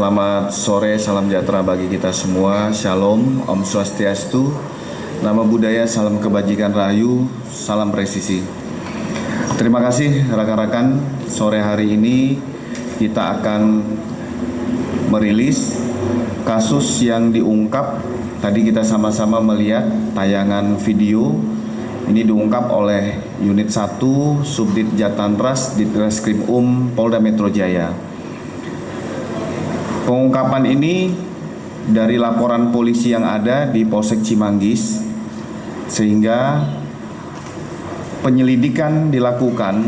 Selamat sore, salam sejahtera bagi kita semua. Shalom, Om Swastiastu, Namo Buddhaya, salam kebajikan rahayu, salam presisi. Terima kasih rekan-rekan. Sore hari ini kita akan merilis kasus yang diungkap. Tadi kita sama-sama melihat tayangan video. Ini diungkap oleh Unit 1 Subdit Jatanras Ditreskrim Polda Metro Jaya. Pengungkapan ini dari laporan polisi yang ada di Polsek Cimanggis, sehingga penyelidikan dilakukan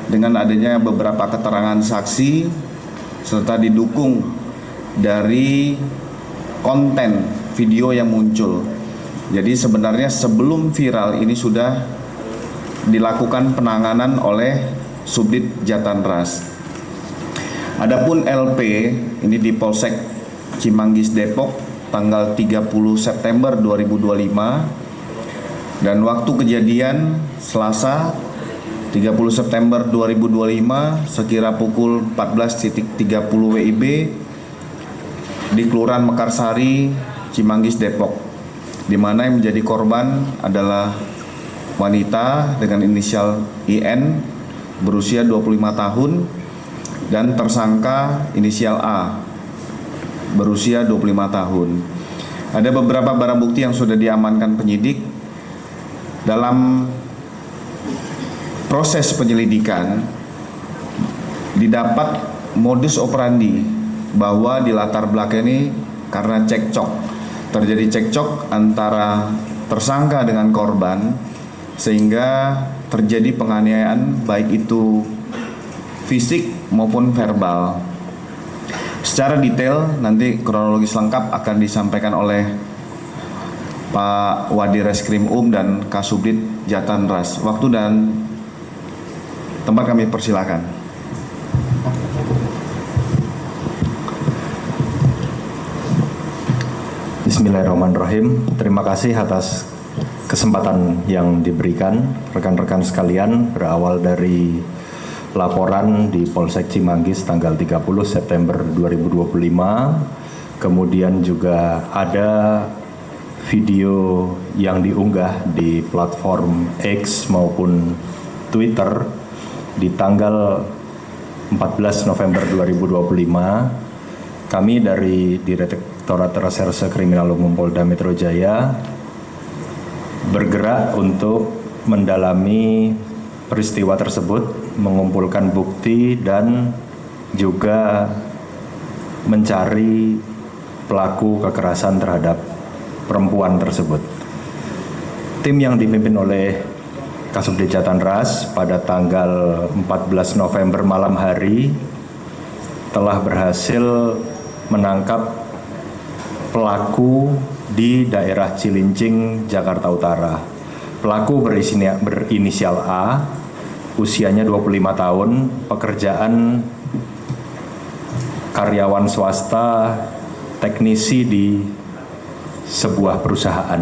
dengan adanya beberapa keterangan saksi serta didukung dari konten video yang muncul. Jadi sebenarnya sebelum viral ini sudah dilakukan penanganan oleh Subdit Jatanras. Adapun LP ini di Polsek Cimanggis Depok tanggal 30 September 2025 dan waktu kejadian Selasa 30 September 2025 sekira pukul 14.30 WIB di Kelurahan Mekarsari, Cimanggis Depok, di mana yang menjadi korban adalah wanita dengan inisial IN berusia 25 tahun dan tersangka inisial A berusia 25 tahun. Ada beberapa barang bukti yang sudah diamankan penyidik. Dalam proses penyelidikan didapat modus operandi bahwa di latar belakang ini karena terjadi cekcok antara tersangka dengan korban sehingga terjadi penganiayaan baik itu fisik maupun verbal. Secara detail nanti kronologis lengkap akan disampaikan oleh Pak Wadi Reskrim dan Kasubdit Jatanras. Waktu dan tempat kami persilakan. Bismillahirrahmanirrahim. Terima kasih atas kesempatan yang diberikan rekan-rekan sekalian, berawal dari laporan di Polsek Cimanggis tanggal 30 September 2025. Kemudian juga ada video yang diunggah di platform X maupun Twitter di tanggal 14 November 2025. Kami dari Direktorat Reserse Kriminal Umum Polda Metro Jaya bergerak untuk mendalami peristiwa tersebut, mengumpulkan bukti dan juga mencari pelaku kekerasan terhadap perempuan tersebut. Tim yang dipimpin oleh Kasubdit Jatanras pada tanggal 14 November malam hari telah berhasil menangkap pelaku di daerah Cilincing, Jakarta Utara. Pelaku berinisial A, usianya 25 tahun, pekerjaan karyawan swasta, teknisi di sebuah perusahaan.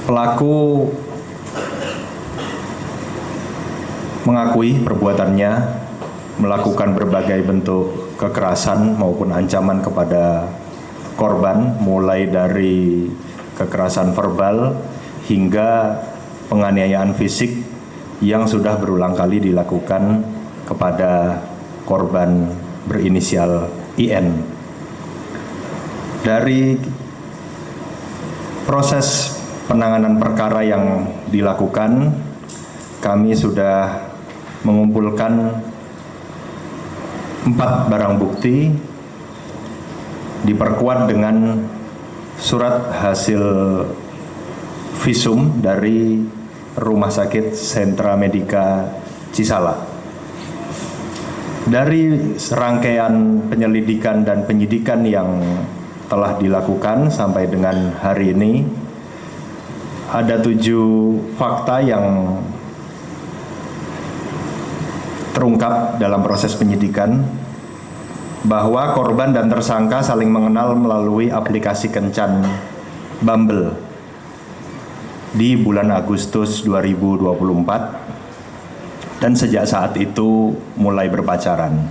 Pelaku mengakui perbuatannya, melakukan berbagai bentuk kekerasan maupun ancaman kepada korban, mulai dari kekerasan verbal hingga penganiayaan fisik yang sudah berulang kali dilakukan kepada korban berinisial IN. Dari proses penanganan perkara yang dilakukan, kami sudah mengumpulkan 4 barang bukti, diperkuat dengan surat hasil visum dari Rumah Sakit Sentra Medika Cisalak. Dari serangkaian penyelidikan dan penyidikan yang telah dilakukan sampai dengan hari ini, ada 7 fakta yang terungkap dalam proses penyidikan, bahwa korban dan tersangka saling mengenal melalui aplikasi kencan Bumble di bulan Agustus 2024 dan sejak saat itu mulai berpacaran.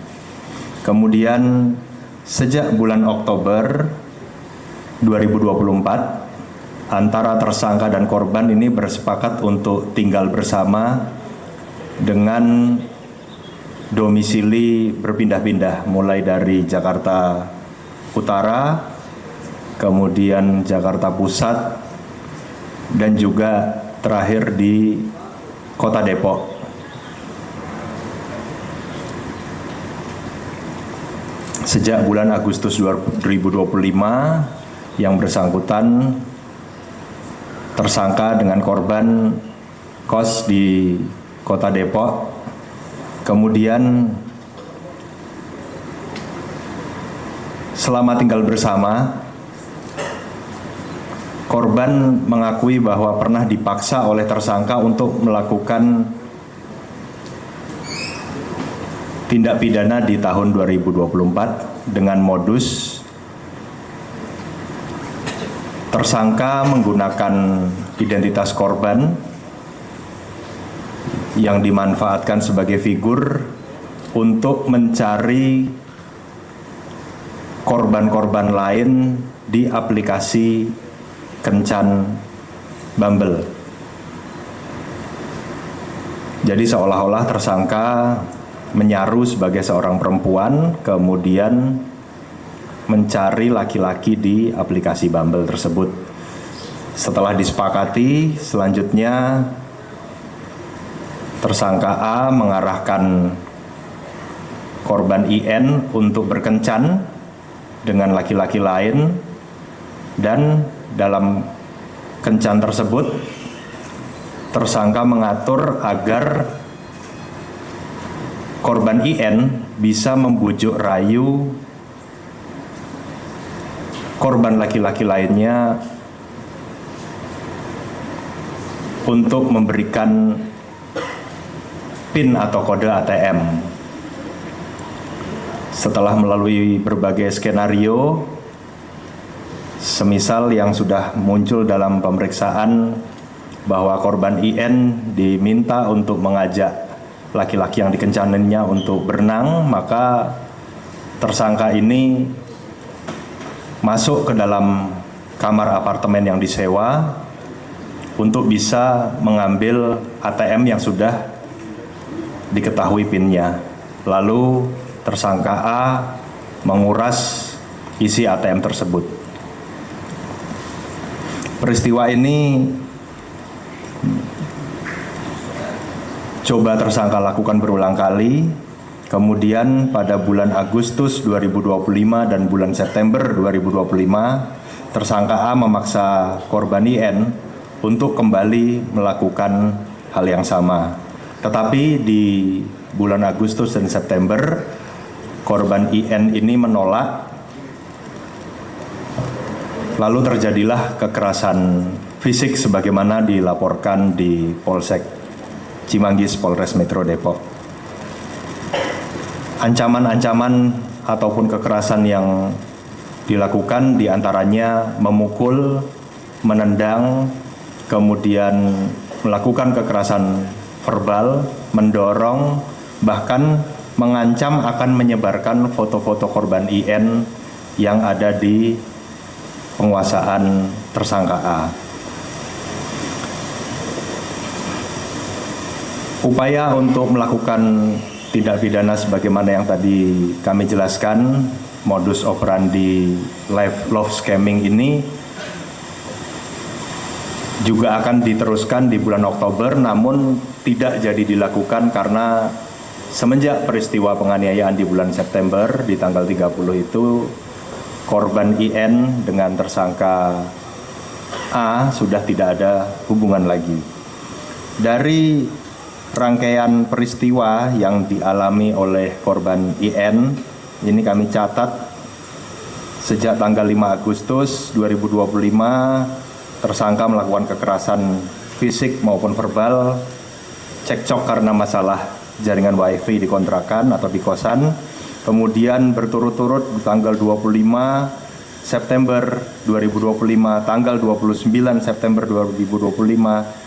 Kemudian sejak bulan Oktober 2024 antara tersangka dan korban ini bersepakat untuk tinggal bersama dengan domisili berpindah-pindah, mulai dari Jakarta Utara, kemudian Jakarta Pusat, dan juga terakhir di Kota Depok. Sejak bulan Agustus 2025, yang bersangkutan tersangka dengan korban kos di Kota Depok. Kemudian selama tinggal bersama, korban mengakui bahwa pernah dipaksa oleh tersangka untuk melakukan tindak pidana di tahun 2024 dengan modus tersangka menggunakan identitas korban yang dimanfaatkan sebagai figur untuk mencari korban-korban lain di aplikasi Kencan Bumble. Jadi seolah-olah tersangka menyaru sebagai seorang perempuan, kemudian mencari laki-laki di aplikasi Bumble tersebut. Setelah disepakati, selanjutnya tersangka A mengarahkan korban IN untuk berkencan dengan laki-laki lain, dan dalam kencan tersebut tersangka mengatur agar korban IN bisa membujuk rayu korban laki-laki lainnya untuk memberikan PIN atau kode ATM. Setelah melalui berbagai skenario, semisal yang sudah muncul dalam pemeriksaan bahwa korban IN diminta untuk mengajak laki-laki yang dikencaninya untuk berenang, maka tersangka ini masuk ke dalam kamar apartemen yang disewa untuk bisa mengambil ATM yang sudah diketahui PIN-nya. Lalu tersangka A menguras isi ATM tersebut. Peristiwa ini coba tersangka lakukan berulang kali. Kemudian pada bulan Agustus 2025 dan bulan September 2025, tersangka A memaksa korban IN untuk kembali melakukan hal yang sama. Tetapi di bulan Agustus dan September, korban IN ini menolak. Lalu terjadilah kekerasan fisik sebagaimana dilaporkan di Polsek Cimanggis, Polres Metro Depok. Ancaman-ancaman ataupun kekerasan yang dilakukan diantaranya memukul, menendang, kemudian melakukan kekerasan verbal, mendorong, bahkan mengancam akan menyebarkan foto-foto korban IN yang ada di penguasaan tersangka A. Upaya untuk melakukan tindak pidana sebagaimana yang tadi kami jelaskan, modus operandi love scamming ini juga akan diteruskan di bulan Oktober, namun tidak jadi dilakukan karena semenjak peristiwa penganiayaan di bulan September di tanggal 30 itu, korban IN dengan tersangka A sudah tidak ada hubungan lagi. Dari rangkaian peristiwa yang dialami oleh korban IN, ini kami catat sejak tanggal 5 Agustus 2025, tersangka melakukan kekerasan fisik maupun verbal, cekcok karena masalah jaringan wifi di kontrakan atau di kosan. Kemudian berturut-turut tanggal 25 September 2025, tanggal 29 September 2025,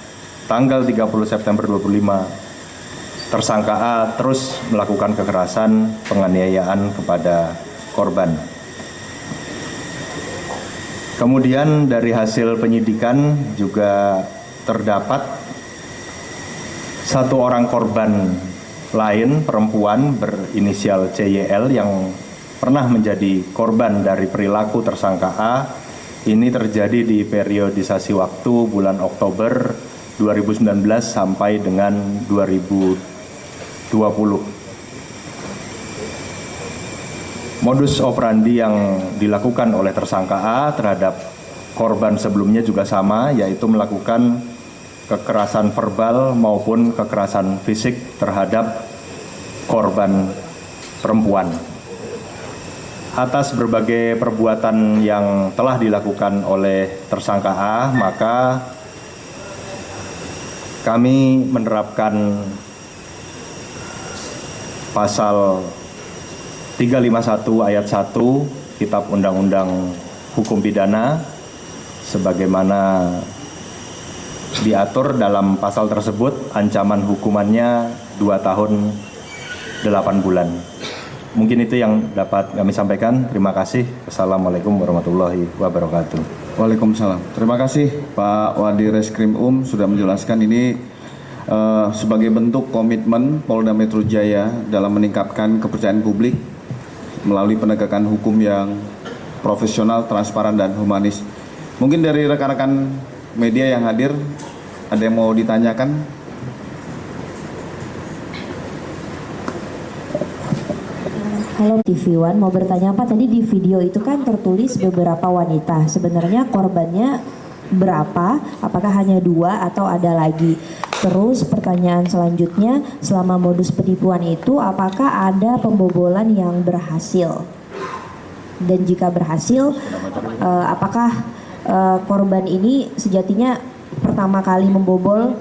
tanggal 30 September 2025 tersangka A terus melakukan kekerasan penganiayaan kepada korban. Kemudian dari hasil penyidikan juga terdapat satu orang korban lain, perempuan berinisial CYL yang pernah menjadi korban dari perilaku tersangka A. Ini terjadi di periodisasi waktu bulan Oktober 2019 sampai dengan 2020. Modus operandi yang dilakukan oleh tersangka A terhadap korban sebelumnya juga sama, yaitu melakukan kekerasan verbal maupun kekerasan fisik terhadap korban perempuan. Atas berbagai perbuatan yang telah dilakukan oleh tersangka A, maka kami menerapkan pasal 351 ayat 1 Kitab Undang-Undang Hukum Pidana sebagaimana diatur dalam pasal tersebut. Ancaman hukumannya 2 tahun 8 bulan. Mungkin itu yang dapat kami sampaikan. Terima kasih. Assalamualaikum warahmatullahi wabarakatuh. Waalaikumsalam. Terima kasih Pak Wadi Reskrim sudah menjelaskan ini sebagai bentuk komitmen Polda Metro Jaya dalam meningkatkan kepercayaan publik melalui penegakan hukum yang profesional, transparan, dan humanis. Mungkin dari rekan-rekan media yang hadir, ada yang mau ditanyakan? Halo TV One, mau bertanya apa? Tadi di video itu kan tertulis beberapa wanita. Sebenarnya korbannya berapa? Apakah hanya 2 atau ada lagi? Terus pertanyaan selanjutnya, selama modus penipuan itu apakah ada pembobolan yang berhasil? Dan jika berhasil, apakah korban ini sejatinya pertama kali membobol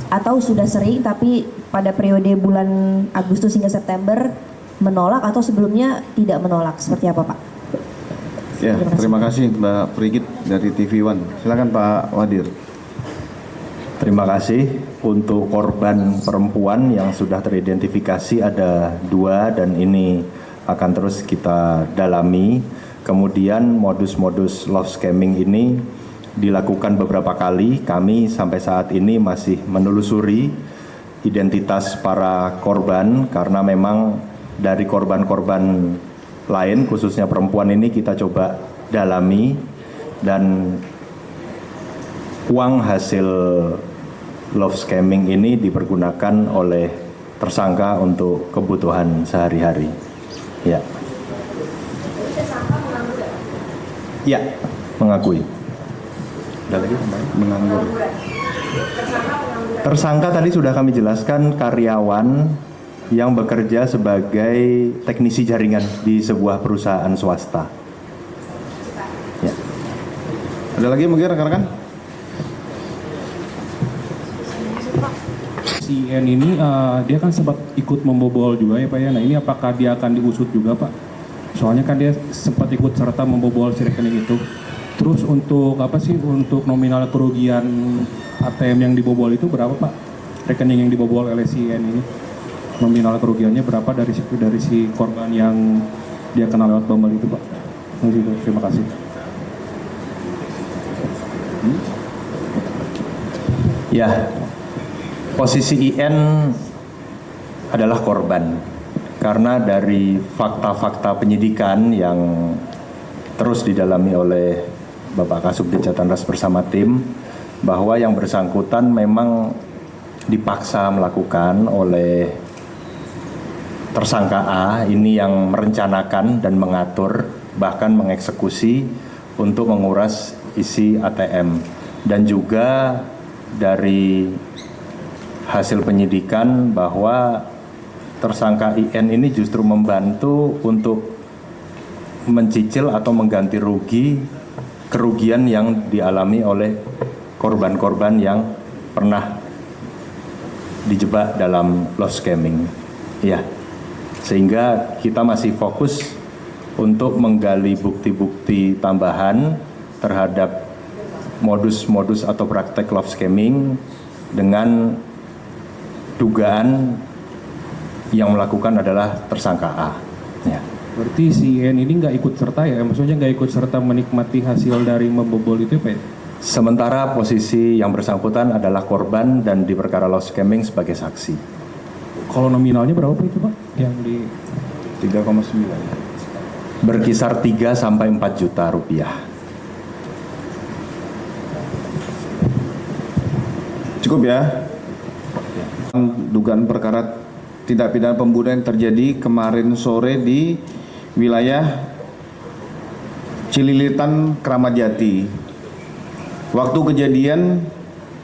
atau sudah sering tapi pada periode bulan Agustus hingga September menolak atau sebelumnya tidak menolak? Seperti apa, Pak? Ya, terima kasih Mbak Frigit dari TV One. Silakan Pak Wadir. Terima kasih. Untuk korban perempuan yang sudah teridentifikasi ada 2 dan ini akan terus kita dalami. Kemudian modus-modus love scamming ini dilakukan beberapa kali. Kami sampai saat ini masih menelusuri identitas para korban karena memang dari korban-korban lain khususnya perempuan ini kita coba dalami dan uang hasil love scamming ini dipergunakan oleh tersangka untuk kebutuhan sehari-hari. Ya. Ya, mengakui. Ada lagi menganggur. Tersangka tadi sudah kami jelaskan karyawan yang bekerja sebagai teknisi jaringan di sebuah perusahaan swasta. Ya. Ada lagi mungkin rekan-rekan? Si N ini dia kan sempat ikut membobol juga ya Pak ya. Nah ini apakah dia akan diusut juga Pak? Soalnya kan dia sempat ikut serta membobol si rekening itu. Terus untuk apa sih untuk nominal kerugian ATM yang dibobol itu berapa Pak? Rekening yang dibobol oleh si N ini nominal kerugiannya berapa dari si korban yang dia kenal lewat Bumble itu Pak? Terima kasih. Ya. Posisi IN adalah korban karena dari fakta-fakta penyidikan yang terus didalami oleh Bapak Kasubdit Jatantras bersama tim bahwa yang bersangkutan memang dipaksa melakukan oleh tersangka A ini yang merencanakan dan mengatur bahkan mengeksekusi untuk menguras isi ATM dan juga dari hasil penyidikan bahwa tersangka IN ini justru membantu untuk mencicil atau mengganti kerugian yang dialami oleh korban-korban yang pernah dijebak dalam love scamming. Ya, sehingga kita masih fokus untuk menggali bukti-bukti tambahan terhadap modus-modus atau praktek love scamming dengan dugaan yang melakukan adalah tersangka A. Ya. Berarti si N ini nggak ikut serta ya? Maksudnya nggak ikut serta menikmati hasil dari membobol itu ya Pak? Sementara posisi yang bersangkutan adalah korban dan di perkara loss scamming sebagai saksi. Kalau nominalnya berapa Pak itu Pak? Yang di 3,9. Berkisar 3 sampai 4 juta rupiah. Cukup ya. Dugaan perkara tindak pidana pembunuhan yang terjadi kemarin sore di wilayah Cililitan, Kramat Jati. Waktu kejadian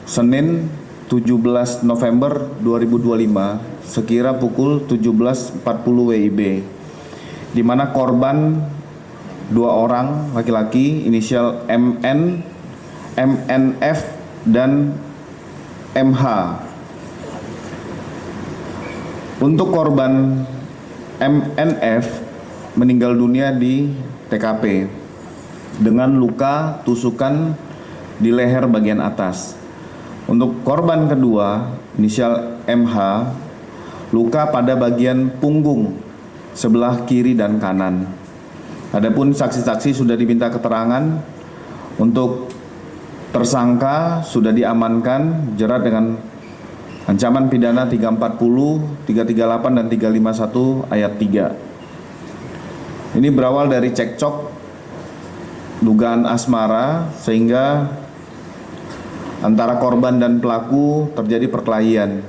Senin 17 November 2025 sekira pukul 17.40 WIB, di mana korban 2 orang laki-laki inisial MN, MNF, dan MH. Untuk korban MNF meninggal dunia di TKP dengan luka tusukan di leher bagian atas. Untuk korban kedua inisial MH, luka pada bagian punggung sebelah kiri dan kanan. Adapun saksi-saksi sudah diminta keterangan. Untuk tersangka sudah diamankan, jerat dengan ancaman pidana 340, 338 dan 351 ayat 3. Ini berawal dari cekcok dugaan asmara sehingga antara korban dan pelaku terjadi perkelahian.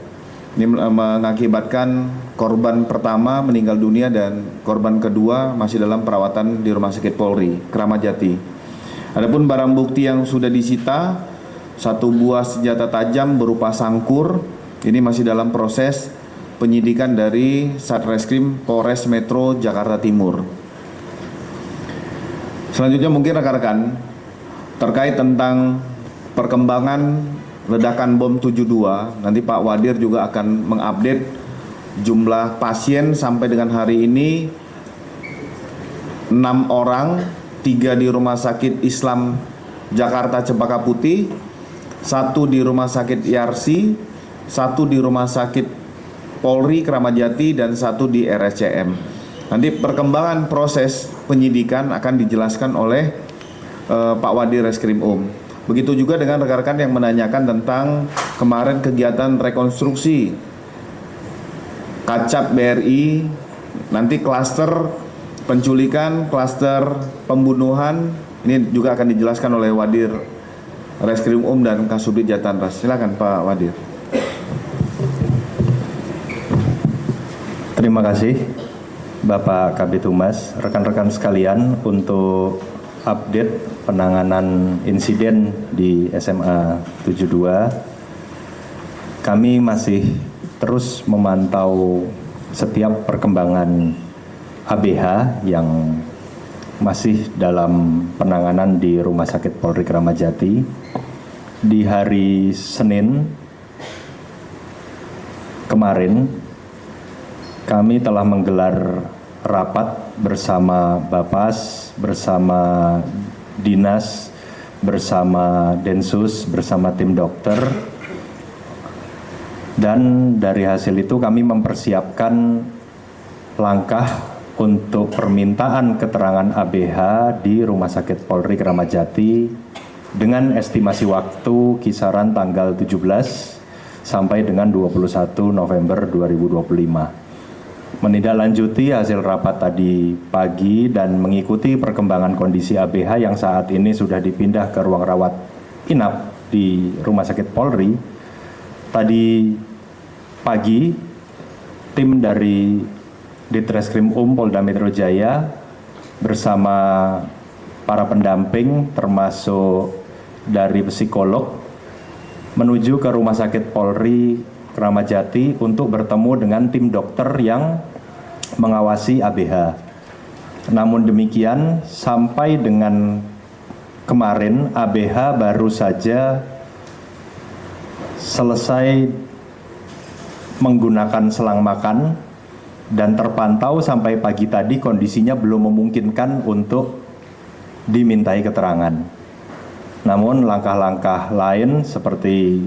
Ini mengakibatkan korban pertama meninggal dunia dan korban kedua masih dalam perawatan di Rumah Sakit Polri Kramat Jati. Adapun barang bukti yang sudah disita, 1 buah senjata tajam berupa sangkur, ini masih dalam proses penyidikan dari Satreskrim Polres Metro Jakarta Timur. Selanjutnya mungkin rekan-rekan terkait tentang perkembangan ledakan bom 72, nanti Pak Wadir juga akan mengupdate jumlah pasien sampai dengan hari ini 6 orang, 3 di Rumah Sakit Islam Jakarta Cempaka Putih, 1 di Rumah Sakit Yarsi, 1 di Rumah Sakit Polri Kramat Jati, dan 1 di RSCM. Nanti perkembangan proses penyidikan akan dijelaskan oleh Pak Wadir Reskrim Begitu juga dengan rekan-rekan yang menanyakan tentang kemarin kegiatan rekonstruksi Kacap BRI, nanti klaster penculikan, klaster pembunuhan, ini juga akan dijelaskan oleh Wadir Reskrim dan Kasubdit Jatanras. Silakan Pak Wadir. Terima kasih Bapak Kabid Humas, rekan-rekan sekalian, untuk update penanganan insiden di SMA 72. Kami masih terus memantau setiap perkembangan ABH yang masih dalam penanganan di Rumah Sakit Polri Kramat Jati. Di hari Senin kemarin kami telah menggelar rapat bersama Bapas, bersama Dinas, bersama Densus, bersama tim dokter, dan dari hasil itu kami mempersiapkan langkah untuk permintaan keterangan ABH di Rumah Sakit Polri Kramat Jati dengan estimasi waktu kisaran tanggal 17 sampai dengan 21 November 2025. Menindaklanjuti hasil rapat tadi pagi dan mengikuti perkembangan kondisi ABH yang saat ini sudah dipindah ke ruang rawat inap di Rumah Sakit Polri. Tadi pagi tim dari Ditreskrim Polda Metro Jaya bersama para pendamping termasuk dari psikolog menuju ke Rumah Sakit Polri Kramat Jati untuk bertemu dengan tim dokter yang mengawasi ABH. Namun demikian, sampai dengan kemarin ABH baru saja selesai menggunakan selang makan dan terpantau sampai pagi tadi kondisinya belum memungkinkan untuk dimintai keterangan. Namun langkah-langkah lain seperti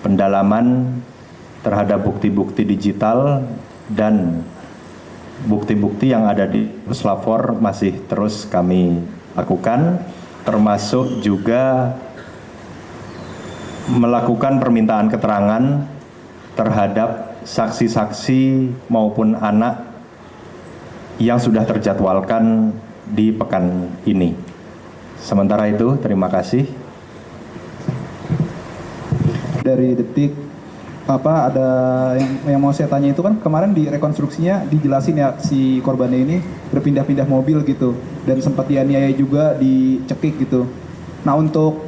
pendalaman terhadap bukti-bukti digital dan bukti-bukti yang ada di puslapor masih terus kami lakukan, termasuk juga melakukan permintaan keterangan terhadap saksi-saksi maupun anak yang sudah terjadwalkan di pekan ini. Sementara itu, terima kasih. Dari Detik, ada yang mau saya tanya itu kan kemarin di rekonstruksinya dijelasin ya si korbannya ini berpindah-pindah mobil gitu dan sempat dianiaya juga, dicekik gitu. Nah untuk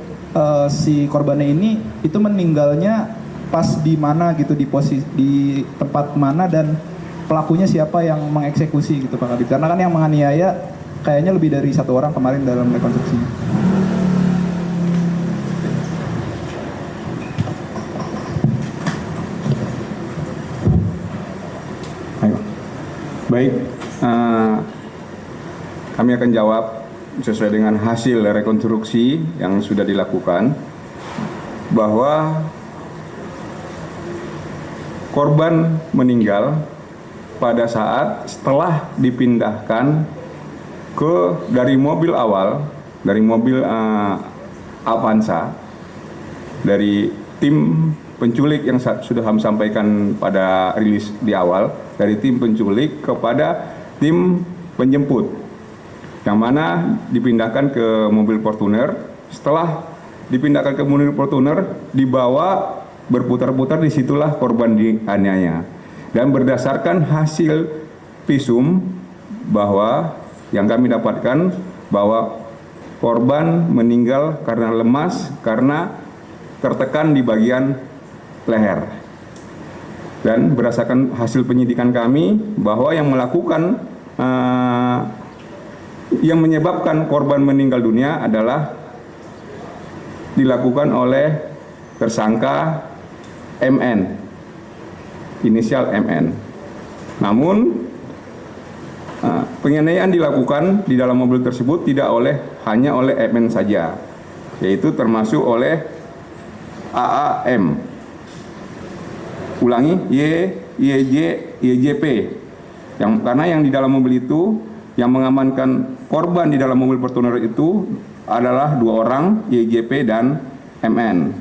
si korbannya ini itu meninggalnya pas di mana gitu, di posisi di tempat mana, dan pelakunya siapa yang mengeksekusi gitu Pak Kabid? Karena kan yang menganiaya kayaknya lebih dari satu orang kemarin dalam rekonstruksinya. Baik, kami akan jawab sesuai dengan hasil rekonstruksi yang sudah dilakukan, bahwa korban meninggal pada saat setelah dipindahkan dari mobil awal, dari mobil Avanza, dari tim penculik yang sudah kami sampaikan pada rilis di awal, dari tim penculik kepada tim penjemput, yang mana dipindahkan ke mobil Fortuner. Setelah dipindahkan ke mobil Fortuner, dibawa berputar-putar, disitulah korban dianiaya. Dan berdasarkan hasil visum bahwa yang kami dapatkan bahwa korban meninggal karena lemas, karena tertekan di bagian leher. Dan berdasarkan hasil penyidikan kami bahwa yang melakukan yang menyebabkan korban meninggal dunia adalah dilakukan oleh tersangka MN, inisial MN. Namun penganiayaan dilakukan di dalam mobil tersebut tidak hanya oleh MN saja, yaitu termasuk oleh AAM. Ulangi, YJ, YJP. Karena yang di dalam mobil itu, yang mengamankan korban di dalam mobil Fortuner itu adalah 2 orang, YJP dan MN.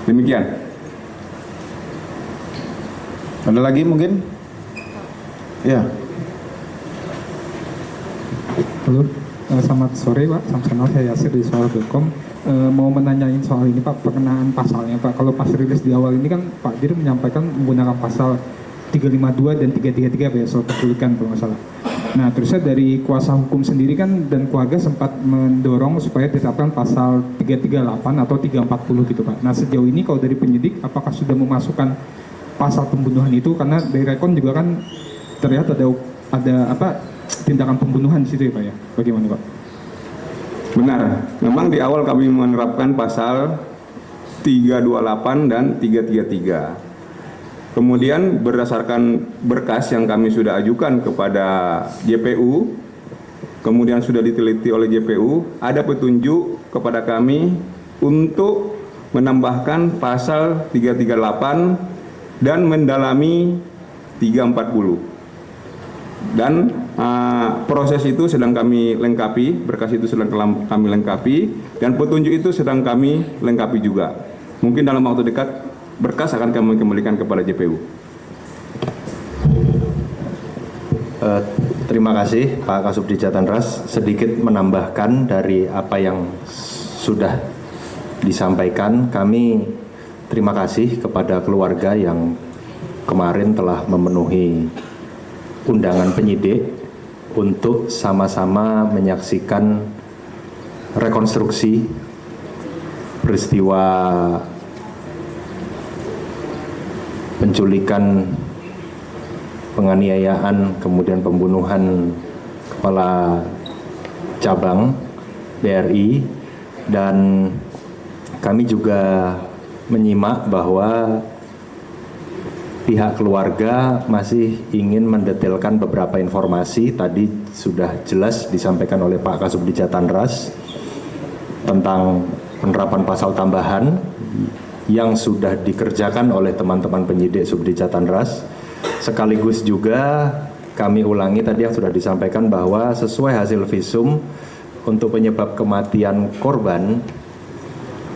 Demikian. Ada lagi mungkin? Ya. Halo, selamat sore Pak, Samsonal, saya Yasir di soal.com. Mau menanyain soal ini Pak, pengenaan pasalnya Pak. Kalau pas rilis di awal ini kan Pak Dir menyampaikan menggunakan pasal 352 dan 333 Pak ya, soal penculikan kalau nggak salah. Nah terusnya dari kuasa hukum sendiri kan dan keluarga sempat mendorong supaya ditetapkan pasal 338 atau 340 gitu Pak. Nah sejauh ini kalau dari penyidik apakah sudah memasukkan pasal pembunuhan itu, karena dari rekon juga kan terlihat ada tindakan pembunuhan di situ ya Pak ya. Bagaimana Pak? Benar, memang di awal kami menerapkan pasal 328 dan 333. Kemudian berdasarkan berkas yang kami sudah ajukan kepada JPU, kemudian sudah diteliti oleh JPU, ada petunjuk kepada kami untuk menambahkan pasal 338 dan mendalami 340. Dan proses itu sedang kami lengkapi, berkas itu sedang kami lengkapi, dan petunjuk itu sedang kami lengkapi juga. Mungkin dalam waktu dekat berkas akan kami kembalikan kepada JPU. Terima kasih Pak Kasubdi Jatanras. Sedikit menambahkan dari apa yang sudah disampaikan, kami terima kasih kepada keluarga yang kemarin telah memenuhi undangan penyidik untuk sama-sama menyaksikan rekonstruksi peristiwa penculikan, penganiayaan, kemudian pembunuhan kepala cabang BRI, dan kami juga menyimak bahwa pihak keluarga masih ingin mendetailkan beberapa informasi. Tadi sudah jelas disampaikan oleh Pak Kasubdi Jatanras tentang penerapan pasal tambahan yang sudah dikerjakan oleh teman-teman penyidik Subdit Jatanras. Sekaligus juga kami ulangi tadi yang sudah disampaikan bahwa sesuai hasil visum untuk penyebab kematian korban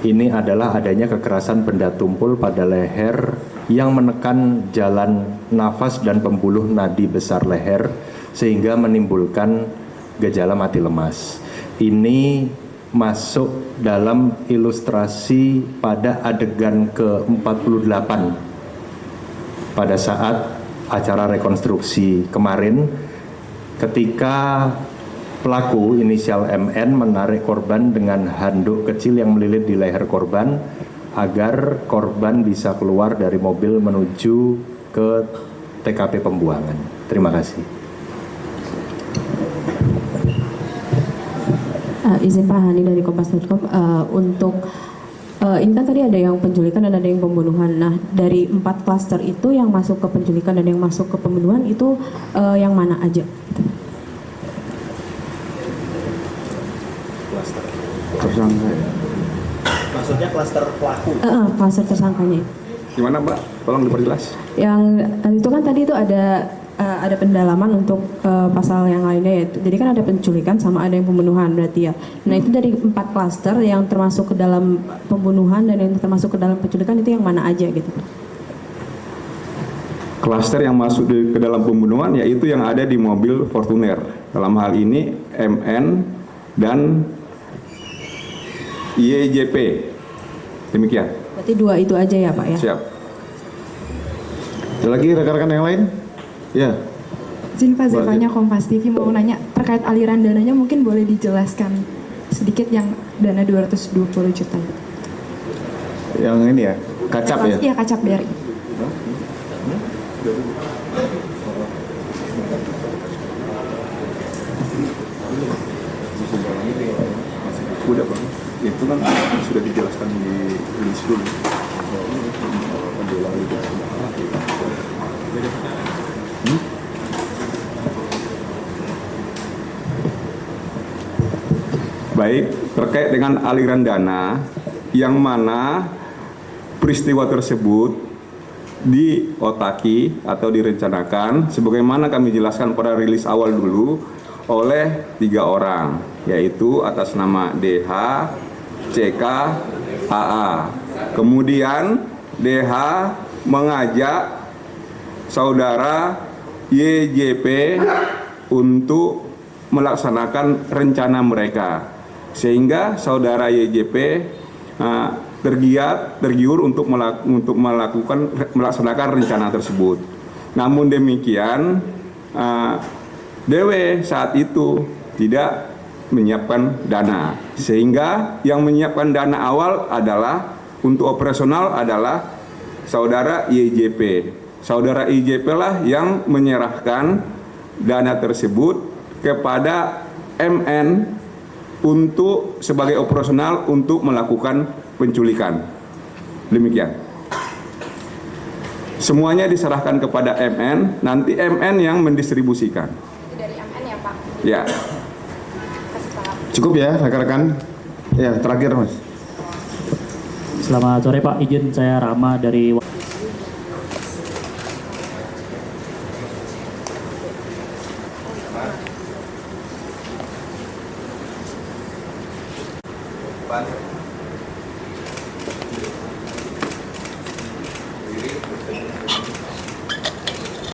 ini adalah adanya kekerasan benda tumpul pada leher yang menekan jalan nafas dan pembuluh nadi besar leher sehingga menimbulkan gejala mati lemas. Ini masuk dalam ilustrasi pada adegan ke-48 pada saat acara rekonstruksi kemarin ketika pelaku inisial MN menarik korban dengan handuk kecil yang melilit di leher korban agar korban bisa keluar dari mobil menuju ke TKP pembuangan. Terima kasih. Izin Pak Hani dari Kompas.com untuk ini kan tadi ada yang penculikan dan ada yang pembunuhan. Nah, dari 4 klaster itu yang masuk ke penculikan dan yang masuk ke pembunuhan itu yang mana aja? Tersangka ya? Maksudnya klaster pelaku? Klaster tersangkanya. Gimana Mbak? Tolong diperjelas. Yang itu kan tadi itu ada pendalaman untuk pasal yang lainnya ya. Jadi kan ada penculikan sama ada yang pembunuhan berarti ya. Nah itu dari 4 klaster yang termasuk ke dalam pembunuhan dan yang termasuk ke dalam penculikan itu yang mana aja gitu? Klaster yang masuk ke dalam pembunuhan yaitu yang ada di mobil Fortuner. Dalam hal ini MN dan YJP. Demikian. Berarti 2 itu aja ya Pak ya? Siap. Ada lagi rekan-rekan yang lain? Ya. Izin Pak, Zevanya Kompas TV mau nanya terkait aliran dananya, mungkin boleh dijelaskan sedikit yang dana 220 juta. Yang ini ya, Kacap ya? Iya, Kacap BRI. Udah Bang, itu kan sudah dijelaskan di rilis dulu. Baik, terkait dengan aliran dana yang mana peristiwa tersebut diotaki atau direncanakan sebagaimana kami jelaskan pada rilis awal dulu oleh 3 orang, yaitu atas nama DH, CK, AA. Kemudian DH mengajak saudara YJP untuk melaksanakan rencana mereka, sehingga saudara YJP tergiur untuk melaksanakan rencana tersebut. Namun demikian DW saat itu tidak menyiapkan dana, sehingga yang menyiapkan dana awal adalah untuk operasional adalah saudara YJP. Saudara YJP lah yang menyerahkan dana tersebut kepada MN untuk sebagai operasional untuk melakukan penculikan. Demikian. Semuanya diserahkan kepada MN, nanti MN yang mendistribusikan. Dari MN ya Pak? Ya. Cukup ya rekan-rekan? Ya, terakhir Mas. Selamat sore Pak, izin saya Rama dari Pak.